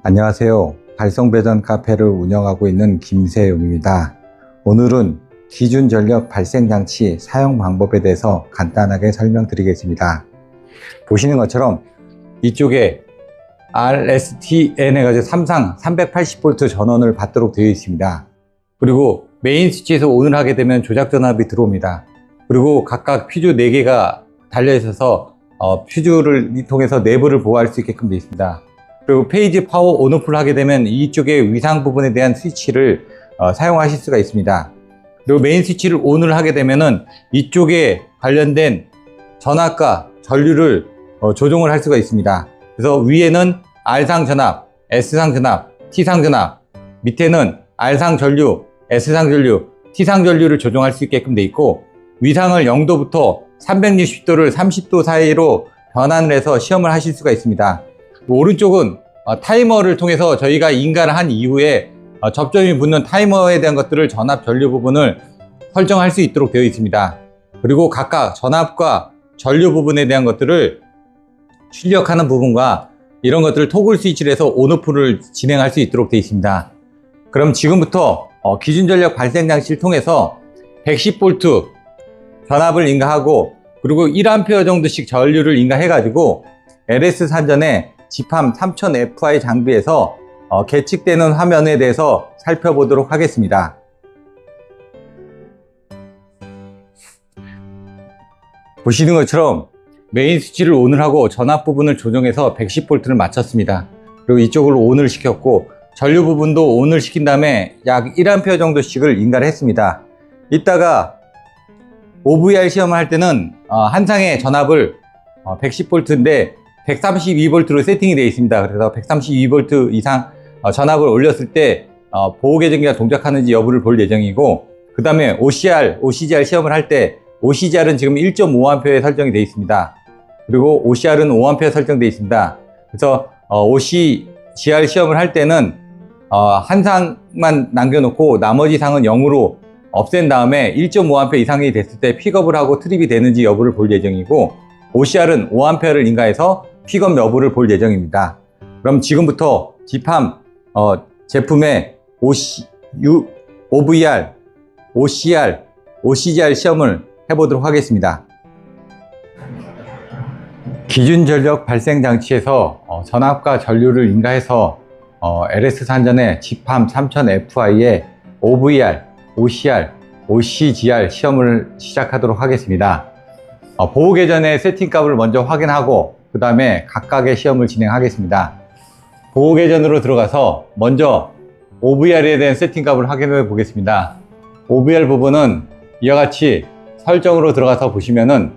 안녕하세요. 발성배전 카페를 운영하고 있는 김세용입니다. 오늘은 기준전력 발생장치 사용 방법에 대해서 간단하게 설명드리겠습니다. 보시는 것처럼 이쪽에 RSTN 해가지고 삼상 380V 전원을 받도록 되어 있습니다. 그리고 메인 스위치에서 ON을 하게 되면 조작 전압이 들어옵니다. 그리고 각각 퓨즈 4개가 달려 있어서 퓨즈를 통해서 내부를 보호할 수 있게끔 되어 있습니다. 그리고 페이지 파워 온오프를 하게 되면 이쪽의 위상 부분에 대한 스위치를 사용하실 수가 있습니다. 그리고 메인 스위치를 ON을 하게 되면은 이쪽에 관련된 전압과 전류를 조정을 할 수가 있습니다. 그래서 위에는 R상 전압, S상 전압, T상 전압, 밑에는 R상 전류, S상 전류, T상 전류를 조정할 수 있게끔 돼 있고, 위상을 0도부터 360도를 30도 사이로 변환을 해서 시험을 하실 수가 있습니다. 오른쪽은 타이머를 통해서 저희가 인가를 한 이후에 접점이 붙는 타이머에 대한 것들을 전압 전류 부분을 설정할 수 있도록 되어 있습니다. 그리고 각각 전압과 전류 부분에 대한 것들을 출력하는 부분과 이런 것들을 토글 스위치를 해서 온오프를 진행할 수 있도록 되어 있습니다. 그럼 지금부터 기준 전력 발생 장치를 통해서 110V 전압을 인가하고, 그리고 1A 정도씩 전류를 인가해 가지고 LS 산전에 GPAM 3000FI 장비에서 계측되는 화면에 대해서 살펴보도록 하겠습니다. 보시는 것처럼 메인 스위치를 ON을 하고 전압 부분을 조정해서 110V를 맞췄습니다. 그리고 이쪽으로 ON을 시켰고, 전류 부분도 ON을 시킨 다음에 약 1A 정도씩을 인가를 했습니다. 이따가 OVR 시험을 할 때는 한 상의 전압을 110V인데 132V로 세팅이 되어 있습니다. 그래서 132V 이상 전압을 올렸을 때 보호계정기가 동작하는지 여부를 볼 예정이고, 그 다음에 OCR 시험을 할 때 OCR은 지금 1.5A에 설정이 되어 있습니다. 그리고 OCR은 5A 설정되어 있습니다. 그래서 OCR 시험을 할 때는 한 상만 남겨놓고 나머지 상은 0으로 없앤 다음에 1.5A 이상이 됐을 때 픽업을 하고 트립이 되는지 여부를 볼 예정이고, OCR은 5A를 인가해서 픽업 여부를 볼 예정입니다. 그럼 지금부터 GPAM 제품의 OVR, OCR, OCGR 시험을 해보도록 하겠습니다. 기준 전력 발생 장치에서 전압과 전류를 인가해서 LS 산전의 GPAM 3000FI의 OVR, OCR, OCGR 시험을 시작하도록 하겠습니다. 보호계전의 세팅값을 먼저 확인하고 그 다음에 각각의 시험을 진행하겠습니다. 보호계전으로 들어가서 먼저 OVR에 대한 세팅값을 확인해 보겠습니다. OVR 부분은 이와 같이 설정으로 들어가서 보시면은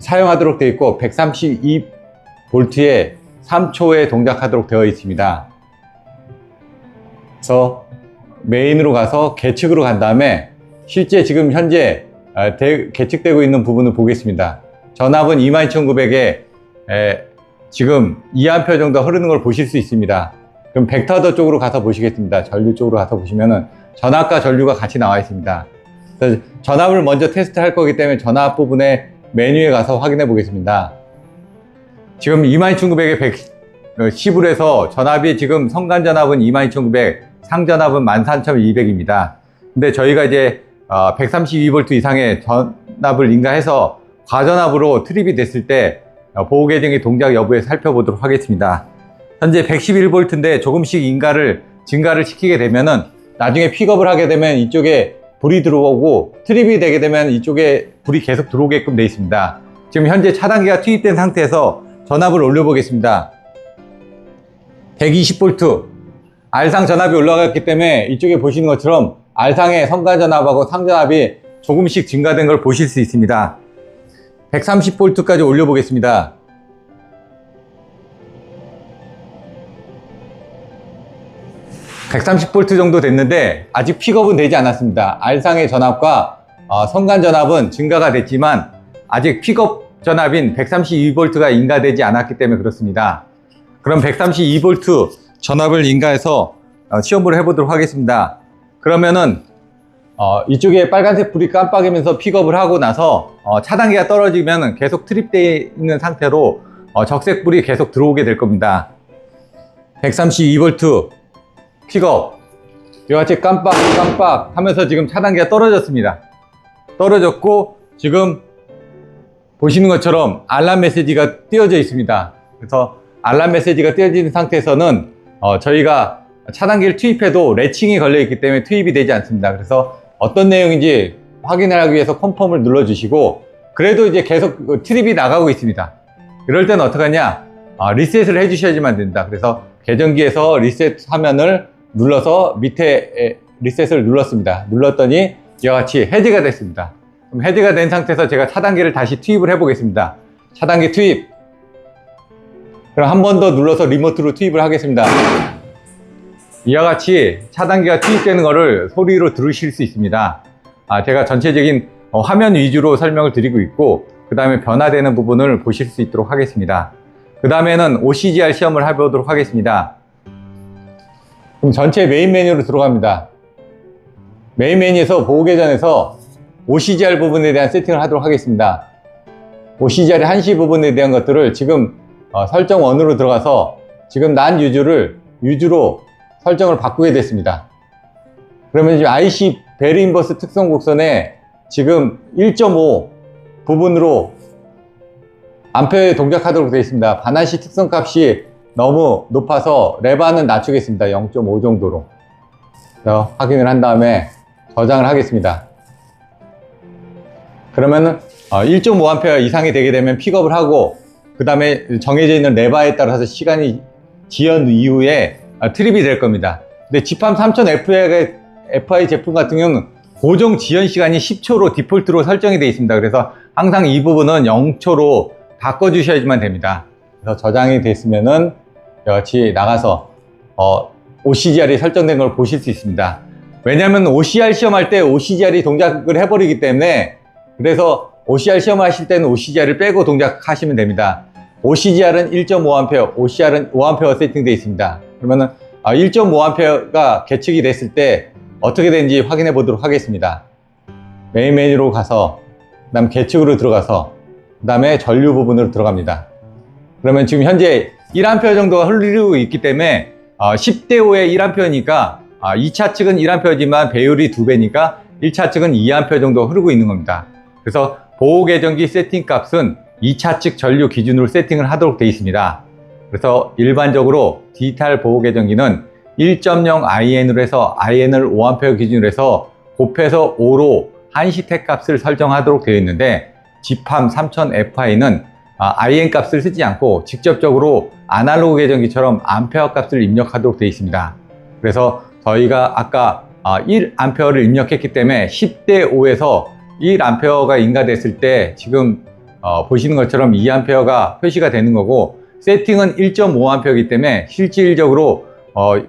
사용하도록 되어 있고 132V에 3초에 동작하도록 되어 있습니다. 그래서 메인으로 가서 계측으로 간 다음에 실제 지금 현재 계측되고 있는 부분을 보겠습니다. 전압은 22900에 지금 2A 정도 흐르는 걸 보실 수 있습니다. 그럼 벡터더 쪽으로 가서 보시겠습니다. 전류 쪽으로 가서 보시면은 전압과 전류가 같이 나와 있습니다. 그래서 전압을 먼저 테스트 할 거기 때문에 전압 부분에 메뉴에 가서 확인해 보겠습니다. 지금 22900에 110을 해서 전압이 지금 성간 전압은 22900, 상전압은 13200입니다. 근데 저희가 이제 132V 이상의 전압을 인가해서 과전압으로 트립이 됐을 때 보호계정의 동작 여부에 살펴보도록 하겠습니다. 현재 111V인데 조금씩 증가를 시키게 되면은 나중에 픽업을 하게 되면 이쪽에 불이 들어오고, 트립이 되게 되면 이쪽에 불이 계속 들어오게끔 되어 있습니다. 지금 현재 차단기가 투입된 상태에서 전압을 올려보겠습니다. 120V R상 전압이 올라갔기 때문에 이쪽에 보시는 것처럼 R상의 성간 전압하고 상전압이 조금씩 증가된 걸 보실 수 있습니다. 130V까지 올려보겠습니다. (130V) 정도 됐는데 아직 픽업은 되지 않았습니다. R상의 전압과 성간 전압은 증가가 됐지만 아직 픽업 전압인 132V가 인가되지 않았기 때문에 그렇습니다. 그럼 132V 전압을 인가해서 시험을 해보도록 하겠습니다. 그러면은 이쪽에 빨간색 불이 깜빡이면서 픽업을 하고 나서 차단기가 떨어지면 계속 트립되어 있는 상태로 적색 불이 계속 들어오게 될 겁니다. 132V 픽업. 이와 같이 깜빡깜빡 하면서 지금 차단기가 떨어졌습니다. 떨어졌고 지금 보시는 것처럼 알람 메시지가 띄어져 있습니다. 그래서 알람 메시지가 띄어진 상태에서는 저희가 차단기를 투입해도 레칭이 걸려 있기 때문에 투입이 되지 않습니다. 그래서 어떤 내용인지 확인을 하기 위해서 컨펌을 눌러주시고, 그래도 이제 계속 트립이 나가고 있습니다. 이럴 때는 어떻게 하냐, 리셋을 해주셔야지만 된다. 그래서 계정기에서 리셋 화면을 눌러서 밑에 리셋을 눌렀습니다. 눌렀더니 이와 같이 해제가 됐습니다. 그럼 해제가 된 상태에서 제가 차단기를 다시 투입을 해 보겠습니다. 차단기 투입. 그럼 한 번 더 눌러서 리모트로 투입을 하겠습니다. 이와 같이 차단기가 투입되는 것을 소리로 들으실 수 있습니다. 제가 전체적인 화면 위주로 설명을 드리고 있고, 그 다음에 변화되는 부분을 보실 수 있도록 하겠습니다. 그 다음에는 OCGR 시험을 해보도록 하겠습니다. 그럼 전체 메인 메뉴로 들어갑니다. 메인 메뉴에서 보호 계정에서 OCGR 부분에 대한 세팅을 하도록 하겠습니다. OCGR의 한시 부분에 대한 것들을 지금 설정 원으로 들어가서 지금 난 유주로 설정을 바꾸게 됐습니다. 그러면 지금 IC 벨 인버스 특성 곡선에 지금 1.5 부분으로 암페어에 동작하도록 되어 있습니다. 반환시 특성 값이 너무 높아서 레바는 낮추겠습니다. 0.5 정도로. 확인을 한 다음에 저장을 하겠습니다. 그러면은 1.5A 이상이 되게 되면 픽업을 하고, 그 다음에 정해져 있는 레바에 따라서 시간이 지연 이후에 트립이 될 겁니다. 근데 지팜 3000FI 제품 같은 경우는 고정 지연 시간이 10초로 디폴트로 설정이 되어 있습니다. 그래서 항상 이 부분은 0초로 바꿔주셔야지만 됩니다. 그래서 저장이 됐으면은 같이 나가서 OCGR이 설정된 걸 보실 수 있습니다. 왜냐하면 OCR 시험할 때 OCGR이 동작을 해버리기 때문에, 그래서 OCR 시험을 하실 때는 OCGR을 빼고 동작하시면 됩니다. OCGR은 1.5A, OCR은 5A 세팅되어 있습니다. 그러면은 1.5A가 계측이 됐을 때 어떻게 되는지 확인해 보도록 하겠습니다. 메인 메뉴로 가서, 그 다음 계측으로 들어가서, 그 다음에 전류 부분으로 들어갑니다. 그러면 지금 현재 1A 정도가 흐르고 있기 때문에 10대5의 1A니까 2차 측은 1A지만 배율이 2배니까 1차 측은 2A 정도 흐르고 있는 겁니다. 그래서 보호 계정기 세팅 값은 2차 측 전류 기준으로 세팅을 하도록 되어 있습니다. 그래서 일반적으로 디지털 보호 계정기는 1.0 IN으로 해서 IN을 5A 기준으로 해서 곱해서 5로 한시택 값을 설정하도록 되어 있는데, 지팜 3000FI는 IN 값을 쓰지 않고 직접적으로 아날로그 계정기처럼 암페어 값을 입력하도록 되어 있습니다. 그래서 저희가 아까 1A를 입력했기 때문에 10대 5에서 1A가 인가됐을 때 지금 보시는 것처럼 2A가 표시가 되는 거고, 세팅은 1.5A이기 때문에 실질적으로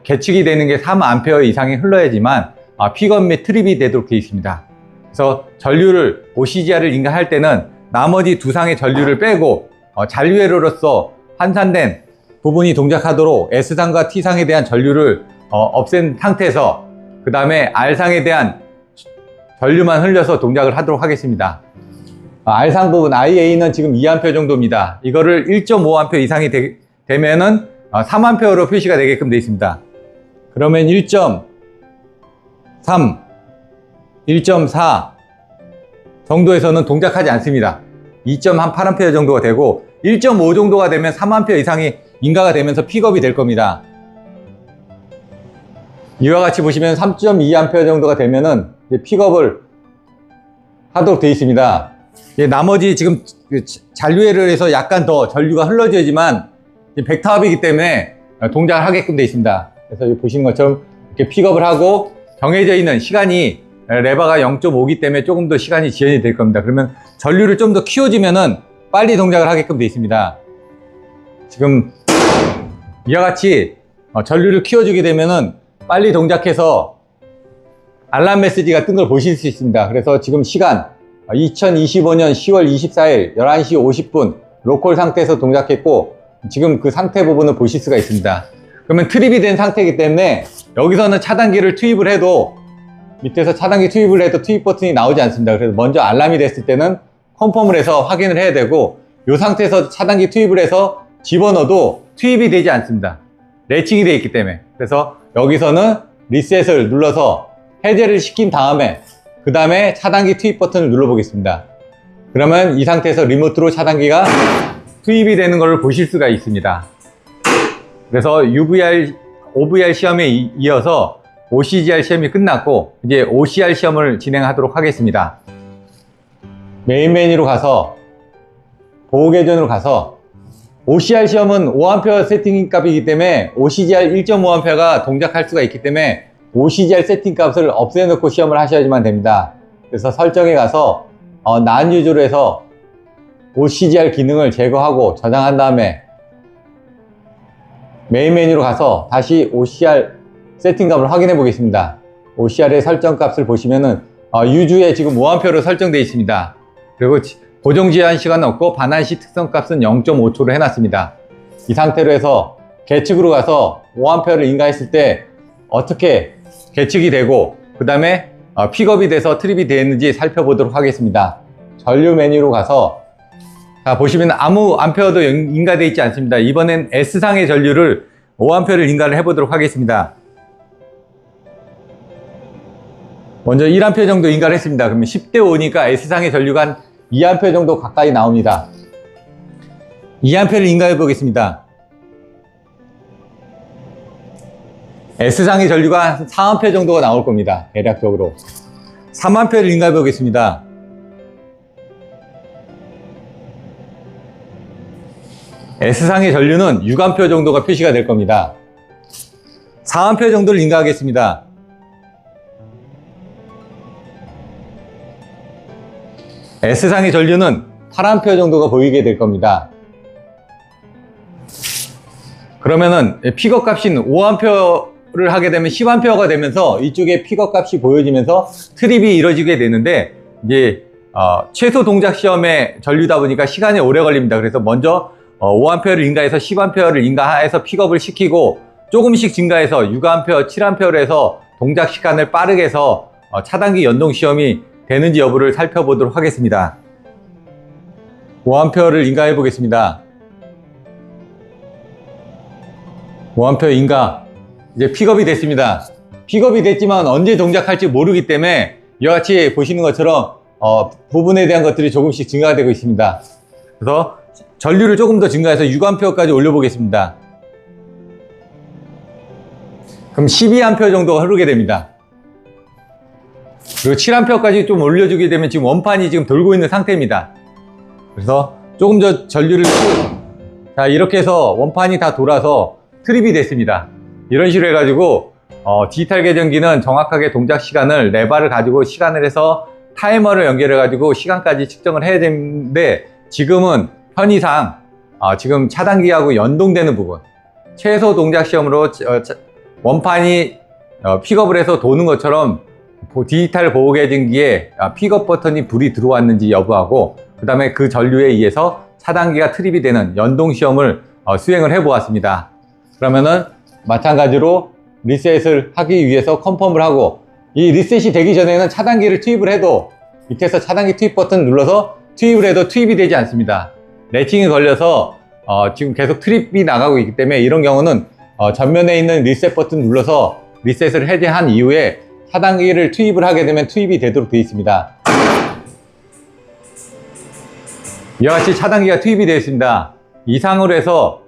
계측이 되는 게 3A 이상이 흘러야지만 픽업 및 트립이 되도록 되어 있습니다. 그래서 전류를 OCGR을 인가할 때는 나머지 두 상의 전류를 빼고 잔류회로로서 환산된 부분이 동작하도록 S상과 T상에 대한 전류를 없앤 상태에서, 그 다음에 R상에 대한 전류만 흘려서 동작을 하도록 하겠습니다. R상 부분 IA는 지금 2A 정도입니다. 이거를 1.5A 이상이 되면은 3A로 표시가 되게끔 되어 있습니다. 그러면 1.3, 1.4 정도에서는 동작하지 않습니다. 2.8A 정도가 되고, 1.5 정도가 되면 3A 이상이 인가가 되면서 픽업이 될 겁니다. 이와 같이 보시면 3.2A 정도가 되면은 픽업을 하도록 되어 있습니다. 나머지 지금 잔류회를 해서 약간 더 전류가 흘러져야지만 100타압이기 때문에 동작을 하게끔 되어 있습니다. 그래서 여기 보시는 것처럼 이렇게 픽업을 하고, 정해져 있는 시간이 레바가 0.5기 때문에 조금 더 시간이 지연이 될 겁니다. 그러면 전류를 좀 더 키워주면은 빨리 동작을 하게끔 되어 있습니다. 지금 이와 같이 전류를 키워주게 되면은 빨리 동작해서 알람 메시지가 뜬 걸 보실 수 있습니다. 그래서 지금 시간 2025년 10월 24일 11시 50분 로컬 상태에서 동작했고, 지금 그 상태 부분을 보실 수가 있습니다. 그러면 트립이 된 상태이기 때문에 여기서는 차단기를 투입을 해도, 밑에서 차단기 투입을 해도 투입 버튼이 나오지 않습니다. 그래서 먼저 알람이 됐을 때는 컨펌을 해서 확인을 해야 되고, 이 상태에서 차단기 투입을 해서 집어넣어도 투입이 되지 않습니다. 레칭이 되어 있기 때문에. 그래서 여기서는 리셋을 눌러서 해제를 시킨 다음에 그 다음에 차단기 투입 버튼을 눌러 보겠습니다. 그러면 이 상태에서 리모트로 차단기가 투입이 되는 것을 보실 수가 있습니다. 그래서 OVR 시험에 이어서 OCGR 시험이 끝났고 이제 OCR 시험을 진행하도록 하겠습니다. 메인 메뉴로 가서 보호 계정으로 가서 OCR 시험은 5A 세팅 값이기 때문에 OCGR 1.5A가 동작할 수가 있기 때문에 OCGR 세팅 값을 없애 놓고 시험을 하셔야지만 됩니다. 그래서 설정에 가서 난 유저로 해서 OCGR 기능을 제거하고 저장한 다음에 메인 메뉴로 가서 다시 OCR 세팅값을 확인해 보겠습니다. OCR의 설정 값을 보시면은 유주에 지금 5A로 설정되어 있습니다. 그리고 고정 제한 시간은 없고 반환시 특성 값은 0.5초로 해놨습니다. 이 상태로 해서 계측으로 가서 5A를 인가했을 때 어떻게 계측이 되고 그 다음에 픽업이 돼서 트립이 되었는지 살펴보도록 하겠습니다. 전류 메뉴로 가서 자, 보시면 아무 암페어도 인가되어 있지 않습니다. 이번엔 S상의 전류를 5A를 인가를 해보도록 하겠습니다. 먼저 1A 정도 인가를 했습니다. 그러면 10대 5니까 S상의 전류가 한 2A 정도 가까이 나옵니다. 2A를 인가해 보겠습니다. S상의 전류가 한 4A 정도가 나올 겁니다. 대략적으로. 3A를 인가해 보겠습니다. S상의 전류는 6A 정도가 표시가 될 겁니다. 4A 정도를 인가하겠습니다. S상의 전류는 8A 정도가 보이게 될 겁니다. 그러면은 픽업 값인 5A를 하게 되면 10A가 되면서 이쪽에 픽업 값이 보여지면서 트립이 이루어지게 되는데 이제 최소 동작 시험의 전류다 보니까 시간이 오래 걸립니다. 그래서 먼저 5A를 인가해서 10A를 인가해서 픽업을 시키고 조금씩 증가해서 6A, 7A로 해서 동작 시간을 빠르게 해서 차단기 연동 시험이 되는지 여부를 살펴보도록 하겠습니다. 5A를 인가해 보겠습니다. 5A 인가. 이제 픽업이 됐습니다. 픽업이 됐지만 언제 동작할지 모르기 때문에 이와 같이 보시는 것처럼 부분에 대한 것들이 조금씩 증가가 되고 있습니다. 그래서 전류를 조금 더 증가해서 6A까지 올려보겠습니다. 그럼 12A 정도가 흐르게 됩니다. 그리고 7A까지 좀 올려주게 되면 지금 원판이 지금 돌고 있는 상태입니다. 그래서 조금 더 전류를 자, 이렇게 해서 원판이 다 돌아서 트립이 됐습니다. 이런 식으로 해가지고 디지털 계정기는 정확하게 동작 시간을 레바를 가지고 시간을 해서 타이머를 연결해 가지고 시간까지 측정을 해야 되는데 지금은 편의상 지금 차단기하고 연동되는 부분 최소 동작 시험으로 원판이 픽업을 해서 도는 것처럼 디지털 보호 계정기에 픽업 버튼이 불이 들어왔는지 여부하고 그 다음에 그 전류에 의해서 차단기가 트립이 되는 연동 시험을 수행을 해 보았습니다. 그러면은 마찬가지로 리셋을 하기 위해서 컨펌을 하고 이 리셋이 되기 전에는 차단기를 투입을 해도 밑에서 차단기 투입 버튼 눌러서 투입을 해도 투입이 되지 않습니다. 레칭이 걸려서 지금 계속 트립이 나가고 있기 때문에 이런 경우는 전면에 있는 리셋 버튼 눌러서 리셋을 해제한 이후에 차단기를 투입을 하게 되면 투입이 되도록 되어 있습니다. 이와 같이 차단기가 투입이 되어 있습니다. 이상으로 해서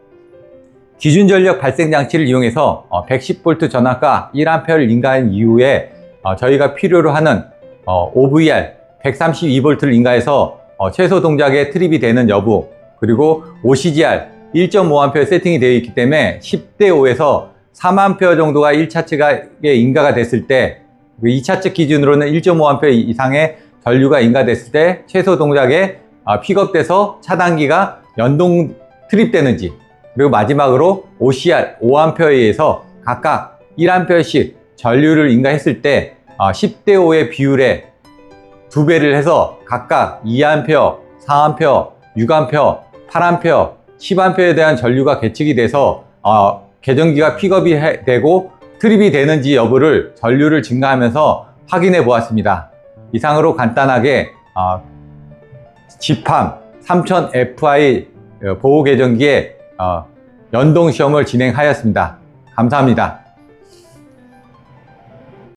기준 전력 발생 장치를 이용해서 110V 전압과 1A를 인가한 이후에 저희가 필요로 하는 OVR 132V를 인가해서 최소 동작에 트립이 되는 여부 그리고 OCGR 1.5A 세팅이 되어 있기 때문에 10대 5에서 3A 정도가 1차 측에 인가가 됐을 때 2차 측 기준으로는 1.5A 이상의 전류가 인가됐을 때 최소 동작에 픽업돼서 차단기가 연동 트립되는지 그리고 마지막으로 OCR 5A에 의해서 각각 1A씩 전류를 인가했을 때 10대 5의 비율에 2배를 해서 각각 2A, 4A, 6A, 8A, 10A에 대한 전류가 계측이 돼서 계정기가 픽업이 되고 트립이 되는지 여부를 전류를 증가하면서 확인해 보았습니다. 이상으로 간단하게 GPAM 3000FI 보호 계정기의 연동 시험을 진행하였습니다. 감사합니다.